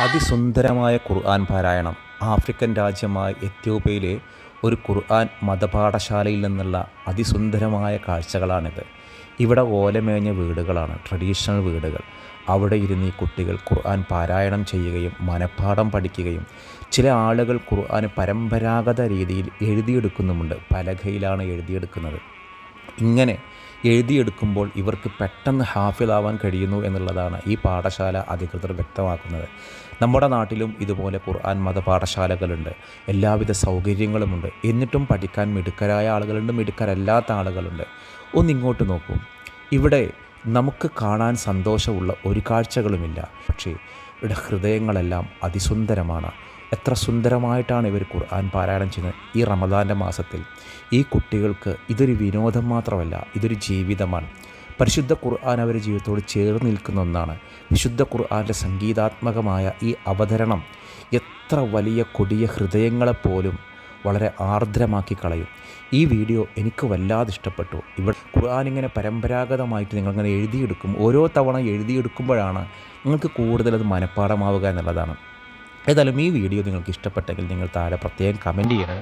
അതിസുന്ദരമായ ഖുർആൻ പാരായണം ആഫ്രിക്കൻ രാജ്യമായ എത്യോപ്യയിലെ ഒരു ഖുർആൻ മതപാഠശാലയിൽ നിന്നുള്ള അതിസുന്ദരമായ കാഴ്ചകളാണിത്. ഇവിടെ ഓലമേഞ്ഞ വീടുകളാണ്, ട്രഡീഷണൽ വീടുകൾ. അവിടെ ഇരുന്ന് ഈ കുട്ടികൾ ഖുർആൻ പാരായണം ചെയ്യുകയും മനഃപ്പാഠം പഠിക്കുകയും ചില ആളുകൾ ഖുർആൻ പരമ്പരാഗത രീതിയിൽ എഴുതിയെടുക്കുന്നുമുണ്ട്. പലകയിലാണ് എഴുതിയെടുക്കുന്നത്. ഇങ്ങനെ എഴുതിയെടുക്കുമ്പോൾ ഇവർക്ക് പെട്ടെന്ന് ഹാഫിളാവാൻ കഴിയുന്നു എന്നുള്ളതാണ് ഈ പാഠശാല അധികൃതർ വ്യക്തമാക്കുന്നത്. നമ്മുടെ നാട്ടിലും ഇതുപോലെ ഖുർആൻ മതപാഠശാലകളുണ്ട്, എല്ലാവിധ സൗകര്യങ്ങളുമുണ്ട്. എന്നിട്ടും പഠിക്കാൻ മിടുക്കരായ ആളുകളുണ്ട്, മിടുക്കരല്ലാത്ത ആളുകളുണ്ട്. ഒന്നിങ്ങോട്ട് നോക്കൂ. ഇവിടെ നമുക്ക് കാണാൻ സന്തോഷമുള്ള ഒരു കാഴ്ചകളുമില്ല, പക്ഷേ ഇവിടെ ഹൃദയങ്ങളെല്ലാം അതിസുന്ദരമാണ്. എത്ര സുന്ദരമായിട്ടാണ് ഇവർ ഖുർആൻ പാരായണം ചെയ്യുന്നത്. ഈ റമദാൻ്റെ മാസത്തിൽ ഈ കുട്ടികൾക്ക് ഇതൊരു വിനോദം മാത്രമല്ല, ഇതൊരു ജീവിതമാണ്. പരിശുദ്ധ ഖുർആൻ അവരുടെ ജീവിതത്തോട് ചേർന്ന് നിൽക്കുന്ന ഒന്നാണ്. വിശുദ്ധ ഖുർആൻ്റെ സംഗീതാത്മകമായ ഈ അവതരണം എത്ര വലിയ കൊടിയ ഹൃദയങ്ങളെപ്പോലും വളരെ ആർദ്രമാക്കി കളയും. ഈ വീഡിയോ എനിക്ക് വല്ലാതെ ഇഷ്ടപ്പെട്ടു. ഇവിടെ ഖുർആൻ ഇങ്ങനെ പരമ്പരാഗതമായിട്ട് നിങ്ങളിങ്ങനെ എഴുതിയെടുക്കും. ഓരോ തവണ എഴുതിയെടുക്കുമ്പോഴാണ് നിങ്ങൾക്ക് കൂടുതലത് മനഃപ്പാഠമാവുക എന്നുള്ളതാണ്. ഏതായാലും ഈ വീഡിയോ നിങ്ങൾക്ക് ഇഷ്ടപ്പെട്ടെങ്കിൽ നിങ്ങൾ താഴെ പ്രത്യേകം കമൻറ്റ് ചെയ്യണം.